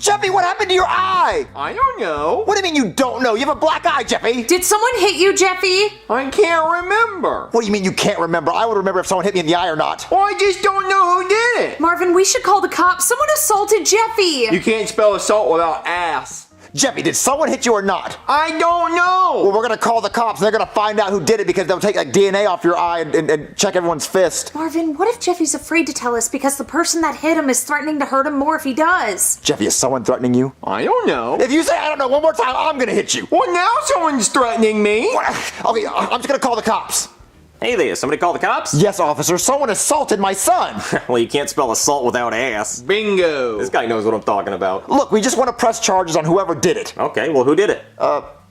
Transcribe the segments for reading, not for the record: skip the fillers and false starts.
Jeffy, what happened to your eye? I don't know. What do you mean you don't know? You have a black eye, Jeffy. Did someone hit you, Jeffy? I can't remember. What do you mean you can't remember? I would remember if someone hit me in the eye or not. Well, I just don't know who did it. Marvin, we should call the cops. Someone assaulted Jeffy. You can't spell assault without ass. Jeffy, did someone hit you or not? I don't know. Well, we're gonna call the cops and they're gonna find out who did it because they'll take like DNA off your eye and check everyone's fist. Marvin, what if Jeffy's afraid to tell us because the person that hit him is threatening to hurt him more if he does? Jeffy, is someone threatening you? I don't know. If you say I don't know one more time, I'm gonna hit you. Well, now someone's threatening me. Okay, I'm just gonna call the cops. Hey there, somebody call the cops? Yes, officer, someone assaulted my son. Well, you can't spell assault without ass. Bingo. This guy knows what I'm talking about. Look, we just want to press charges on whoever did it. Okay, well, who did it?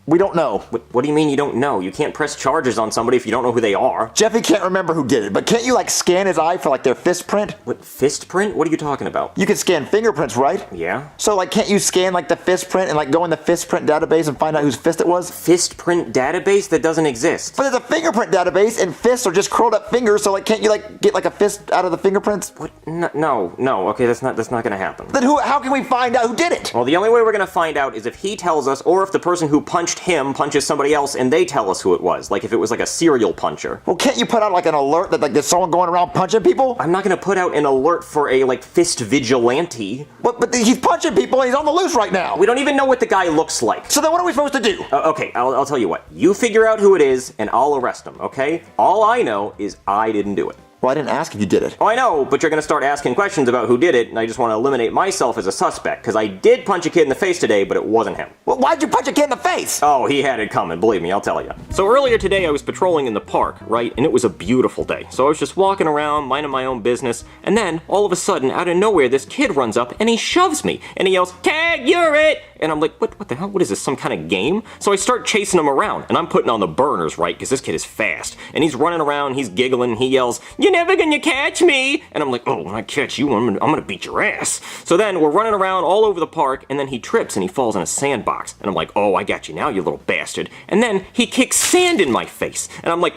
We don't know. What do you mean you don't know? You can't press charges on somebody if you don't know who they are. Jeffy can't remember who did it, but can't you like scan his eye for like their fist print? What, fist print? What are you talking about? You can scan fingerprints, right? Yeah. So like can't you scan like the fist print and like go in the fist print database and find out whose fist it was? Fist print database? That doesn't exist. But there's a fingerprint database and fists are just curled up fingers, so like can't you like get like a fist out of the fingerprints? What? No. Okay, that's not gonna happen. Then how can we find out who did it? Well, the only way we're gonna find out is if he tells us, or if the person who punched him punches somebody else and they tell us who it was. Like if it was like a serial puncher. Well, can't you put out like an alert that like there's someone going around punching people? I'm not gonna put out an alert for a like fist vigilante. But he's punching people and he's on the loose right now. We don't even know what the guy looks like. So then what are we supposed to do? Okay, I'll tell you what. You figure out who it is and I'll arrest him, okay? All I know is I didn't do it. Well, I didn't ask if you did it. Oh, I know, but you're gonna start asking questions about who did it, and I just want to eliminate myself as a suspect, because I did punch a kid in the face today, but it wasn't him. Well, why'd you punch a kid in the face? Oh, he had it coming, believe me, I'll tell you. So earlier today I was patrolling in the park, right, and it was a beautiful day. So I was just walking around, minding my own business, and then, all of a sudden, out of nowhere, this kid runs up, and he shoves me, and he yells, "Tag, you're it!" And I'm like, what the hell, what is this, some kind of game? So I start chasing him around, and I'm putting on the burners, right, because this kid is fast. And he's running around, he's giggling, he yells, "You're never gonna catch me!" And I'm like, oh, when I catch you, I'm gonna beat your ass. So then we're running around all over the park, and then he trips and he falls in a sandbox. And I'm like, oh, I got you now, you little bastard. And then he kicks sand in my face. And I'm like,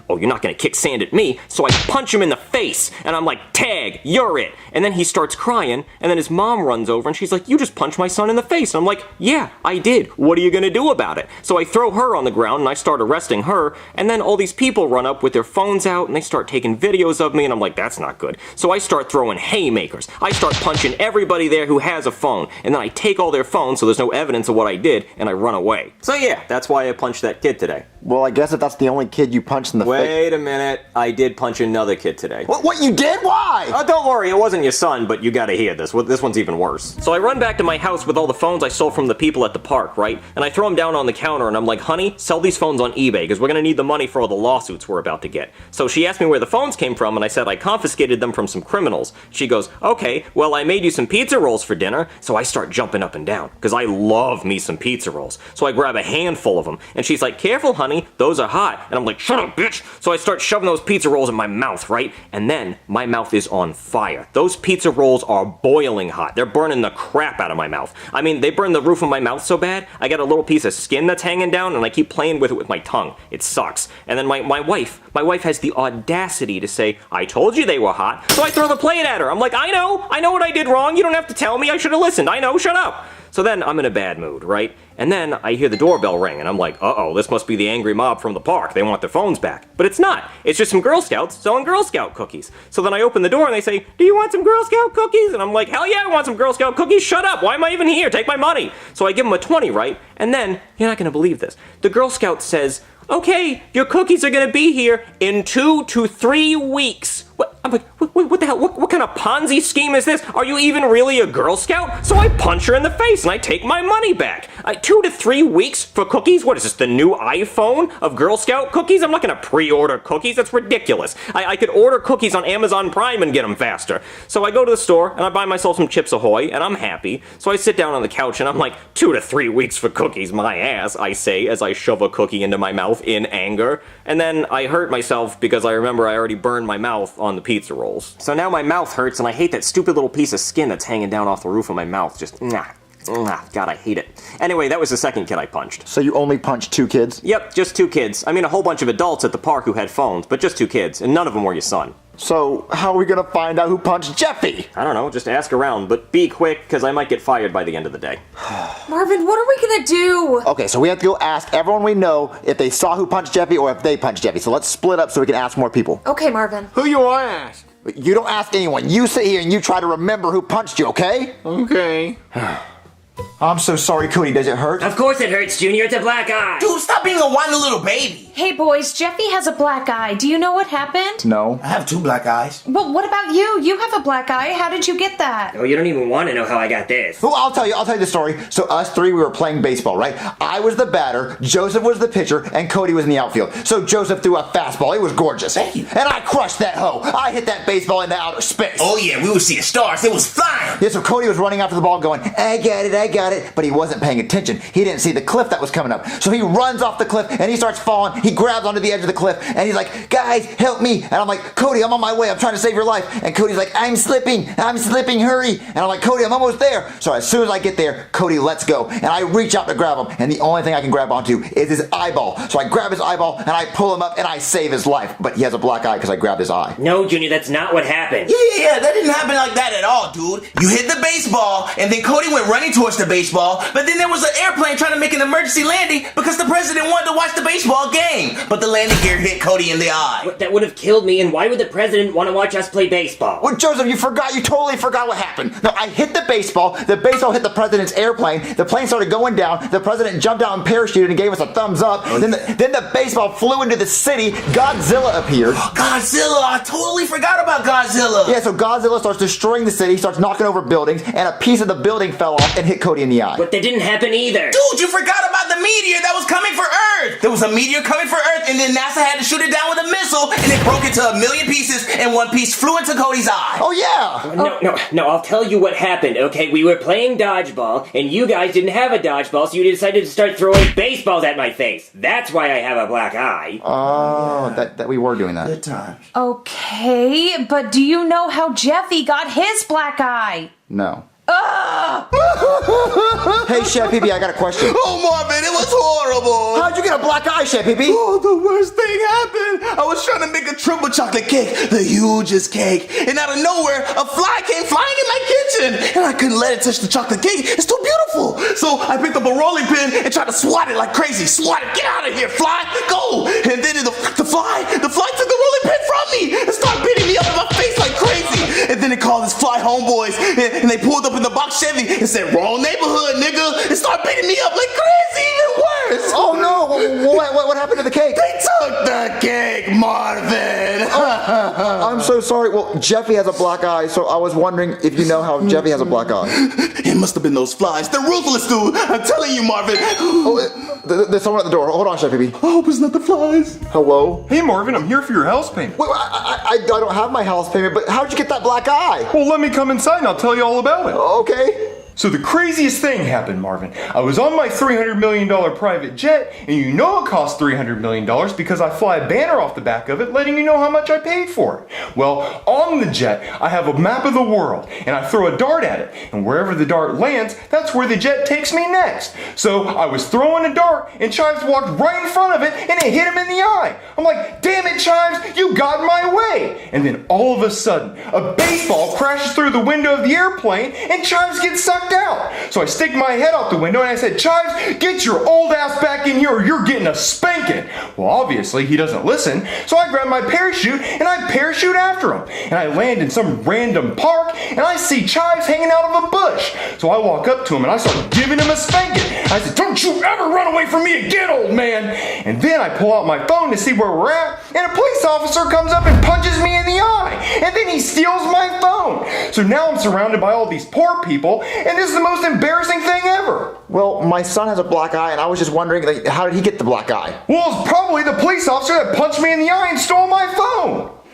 oh, you're not gonna kick sand at me. So I punch him in the face, and I'm like, "Tag, you're it." And then he starts crying, and then his mom runs over, and she's like, "You just punched my son in the face." And I'm like, "Yeah, I did. What are you gonna do about it?" So I throw her on the ground, and I start arresting her, and then all these people run up with their phones out, and they start taking videos of me, and I'm like, that's not good. So I start throwing haymakers. I start punching everybody there who has a phone, and then I take all their phones so there's no evidence of what I did, and I run away. So yeah, that's why I punched that kid today. Well, I guess if that's the only kid you punched in the face. Wait a minute, I did punch another kid today. What you did? Why? Oh, don't worry, it wasn't your son, but you gotta hear this. This one's even worse. So I run back to my house with all the phones I stole from the people at the park, right? And I throw them down on the counter, and I'm like, "Honey, sell these phones on eBay, because we're gonna need the money for all the lawsuits we're about to get." So she asked me where the phones came from, and I said I confiscated them from some criminals. She goes, "Okay, well, I made you some pizza rolls for dinner." So I start jumping up and down, because I love me some pizza rolls. So I grab a handful of them, and she's like, "Careful, honey, those are hot." And I'm like, "Shut up, bitch." So I start shoving those pizza rolls in my mouth, right? And then my mouth is on fire. Those pizza rolls are boiling hot. They're burning the crap out of my mouth. I mean, they burn the roof of my mouth so bad, I got a little piece of skin that's hanging down, and I keep playing with it with my tongue. It sucks. And then my wife has the audacity to say, "I told you they were hot." So I throw the plate at her. I'm like, I know what I did wrong. You don't have to tell me. I should have listened. I know, shut up. So then I'm in a bad mood, right? And then I hear the doorbell ring, and I'm like, uh-oh, this must be the angry mob from the park. They want their phones back. But it's not. It's just some Girl Scouts selling Girl Scout cookies. So then I open the door, and they say, "Do you want some Girl Scout cookies?" And I'm like, hell yeah, I want some Girl Scout cookies. Shut up. Why am I even here? Take my money. So I give them a 20, right? And then, you're not going to believe this, the Girl Scout says, "Okay, your cookies are going to be here in 2 to 3 weeks. What? I'm like, what the hell? What kind of Ponzi scheme is this? Are you even really a Girl Scout? So I punch her in the face and I take my money back. 2 to 3 weeks for cookies? What is this, the new iPhone of Girl Scout cookies? I'm not gonna pre-order cookies. That's ridiculous. I could order cookies on Amazon Prime and get them faster. So I go to the store and I buy myself some Chips Ahoy and I'm happy. So I sit down on the couch and I'm like, 2 to 3 weeks for cookies, my ass, I say as I shove a cookie into my mouth in anger. And then I hurt myself because I remember I already burned my mouth on the pizza rolls. So now my mouth hurts and I hate that stupid little piece of skin that's hanging down off the roof of my mouth. Just, nah. God, I hate it. Anyway, that was the second kid I punched. So you only punched 2 kids? Yep, just 2 kids. I mean, a whole bunch of adults at the park who had phones, but just 2 kids, and none of them were your son. So how are we gonna find out who punched Jeffy? I don't know, just ask around, but be quick, because I might get fired by the end of the day. Marvin, what are we gonna do? Okay, so we have to go ask everyone we know if they saw who punched Jeffy or if they punched Jeffy. So let's split up so we can ask more people. Okay, Marvin. Who you want to ask? You don't ask anyone. You sit here and you try to remember who punched you, okay? Okay. I'm so sorry, Cody. Does it hurt? Of course it hurts, Junior. It's a black eye. Dude, stop being a whiny little baby. Hey, boys, Jeffy has a black eye. Do you know what happened? No. I have 2 black eyes. Well, what about you? You have a black eye. How did you get that? Oh, you don't even want to know how I got this. Well, I'll tell you the story. So us 3, we were playing baseball, right? I was the batter, Joseph was the pitcher, and Cody was in the outfield. So Joseph threw a fastball. It was gorgeous. Thank you. And I crushed that hoe. I hit that baseball into outer space. Oh yeah, we were seeing stars. It was flying. Yeah, so Cody was running after the ball going, I got it, but he wasn't paying attention. He didn't see the cliff that was coming up. So he runs off the cliff and he starts falling. He grabs onto the edge of the cliff and he's like, guys, help me. And I'm like, Cody, I'm on my way. I'm trying to save your life. And Cody's like, I'm slipping, hurry. And I'm like, Cody, I'm almost there. So as soon as I get there, Cody lets go. And I reach out to grab him. And the only thing I can grab onto is his eyeball. So I grab his eyeball and I pull him up and I save his life. But he has a black eye because I grabbed his eye. No, Junior, that's not what happened. Yeah, that didn't happen like that at all, dude. You hit the baseball, and then Cody went running towards the baseball, but then there was an airplane trying to make an emergency landing because the president wanted to watch the baseball game. But the landing gear hit Cody in the eye. That would have killed me, and why would the president want to watch us play baseball? Well, Joseph, you totally forgot what happened. No, I hit the baseball hit the president's airplane, the plane started going down, the president jumped out and parachuted and gave us a thumbs up, then the baseball flew into the city, Godzilla appeared. Godzilla, I totally forgot about Godzilla. Yeah, so Godzilla starts destroying the city, starts knocking over buildings, and a piece of the building fell off and hit Cody in the eye. But that didn't happen either. Dude, you forgot about the meteor that was coming for Earth. There was a meteor coming for Earth, and then NASA had to shoot it down with a missile, and it broke into a million pieces, and one piece flew into Cody's eye. Oh, yeah! No, I'll tell you what happened, okay? We were playing dodgeball, and you guys didn't have a dodgeball, so you decided to start throwing baseballs at my face. That's why I have a black eye. Oh, that we were doing that. Good times. Okay, but do you know how Jeffy got his black eye? No. Hey, Chef Pee-Pee, I got a question. Oh, Marvin, it was horrible. How'd you get a black eye, Chef Pee-Pee? Oh, the worst thing happened. I was trying to make a triple chocolate cake, the hugest cake, and out of nowhere, a fly came flying in my kitchen, and I couldn't let it touch the chocolate cake. It's too beautiful. So I picked up a rolling pin and tried to swat it like crazy. Swat it, get out of here, fly, go. And then the fly took the rolling pin from me and started beating me up in my face like crazy. And then it called his fly homeboys, and they pulled up in the box Chevy and said, wrong neighborhood, nigga, and started beating me up like crazy, even worse. Oh, no. What happened to the cake? They took the cake, Marvin. I'm so sorry. Well, Jeffy has a black eye, so I was wondering if you know how Jeffy has a black eye. It must have been those flies. They're ruthless, dude. I'm telling you, Marvin. There's someone at the door. Hold on, Chef Pee-Pee. I hope it's not the flies. Hello? Hey, Marvin, I'm here for your house payment. Wait, I don't have my house payment, but how'd you get that black eye? Well, let me come inside and I'll tell you all about it. Okay. So the craziest thing happened, Marvin. I was on my $300 million private jet, and you know it costs $300 million because I fly a banner off the back of it letting you know how much I paid for it. Well, on the jet, I have a map of the world, and I throw a dart at it, and wherever the dart lands, that's where the jet takes me next. So I was throwing a dart, and Chives walked right in front of it, and it hit him in the eye. I'm like, damn it, Chives, you got in my way. And then all of a sudden, a baseball crashes through the window of the airplane, and Chives gets sucked out. So I stick my head out the window and I said, Chives, get your old ass back in here or you're getting a spanking. Well, obviously he doesn't listen, so I grab my parachute and I parachute after him. And I land in some random park and I see Chives hanging out of a bush. So I walk up to him and I start giving him a spanking. I said, don't you ever run away from me again, old man. And then I pull out my phone to see where we're at, and a police officer comes up and punches me in the eye. And then he steals my phone. So now I'm surrounded by all these poor people, and this is the most embarrassing thing ever. Well, my son has a black eye, and I was just wondering, like, how did he get the black eye? Well, it's probably the police officer that punched me in the eye and stole my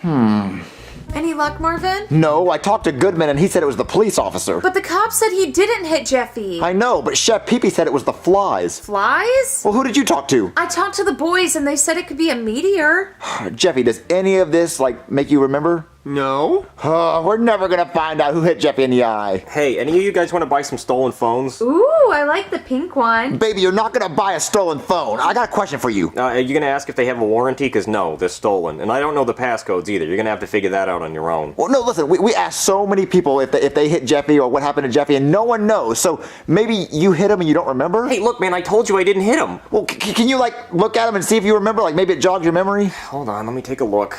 phone. Any luck, Marvin? No, I talked to Goodman, and he said it was the police officer. But the cop said he didn't hit Jeffy. I know, but Chef Pee-Pee said it was the flies. Flies? Well, who did you talk to? I talked to the boys and they said it could be a meteor. Jeffy, does any of this, like, make you remember? No. We're never gonna find out who hit Jeffy in the eye. Hey, any of you guys want to buy some stolen phones? Ooh, I like the pink one. Baby, you're not gonna buy a stolen phone. I got a question for you. Are you gonna ask if they have a warranty? Because no, they're stolen. And I don't know the passcodes either. You're gonna have to figure that out on your own. Well, no, listen, we asked so many people if they hit Jeffy or what happened to Jeffy, and no one knows. So maybe you hit him and you don't remember? Hey, look, man, I told you I didn't hit him. Well, can you, like, look at him and see if you remember? Like, maybe it jogs your memory? Hold on, let me take a look.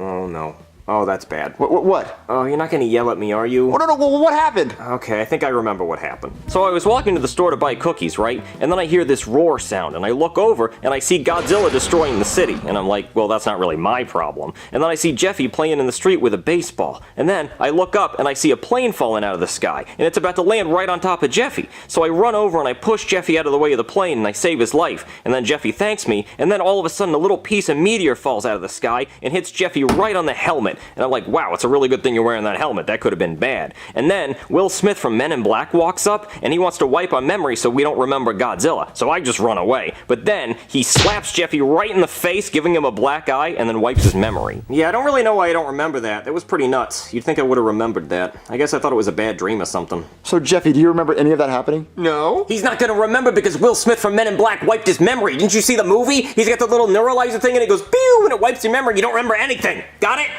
Oh no. Oh, that's bad. What? Oh, you're not gonna yell at me, are you? Oh, no, well, what happened? Okay, I think I remember what happened. So I was walking to the store to buy cookies, right? And then I hear this roar sound, and I look over, and I see Godzilla destroying the city. And I'm like, well, that's not really my problem. And then I see Jeffy playing in the street with a baseball. And then I look up, and I see a plane falling out of the sky, and it's about to land right on top of Jeffy. So I run over, and I push Jeffy out of the way of the plane, and I save his life. And then Jeffy thanks me, and then all of a sudden a little piece of meteor falls out of the sky, and hits Jeffy right on the helmet. And I'm like, wow, it's a really good thing you're wearing that helmet. That could have been bad. And then Will Smith from Men in Black walks up, and he wants to wipe our memory so we don't remember Godzilla. So I just run away. But then he slaps Jeffy right in the face, giving him a black eye, and then wipes his memory. Yeah, I don't really know why I don't remember that. That was pretty nuts. You'd think I would have remembered that. I guess I thought it was a bad dream or something. So, Jeffy, do you remember any of that happening? No. He's not gonna remember because Will Smith from Men in Black wiped his memory. Didn't you see the movie? He's got the little neuralizer thing and it goes pew and it wipes your memory. You don't remember anything. Got it?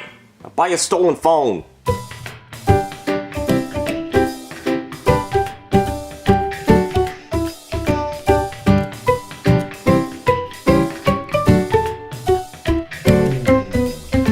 Buy a stolen phone.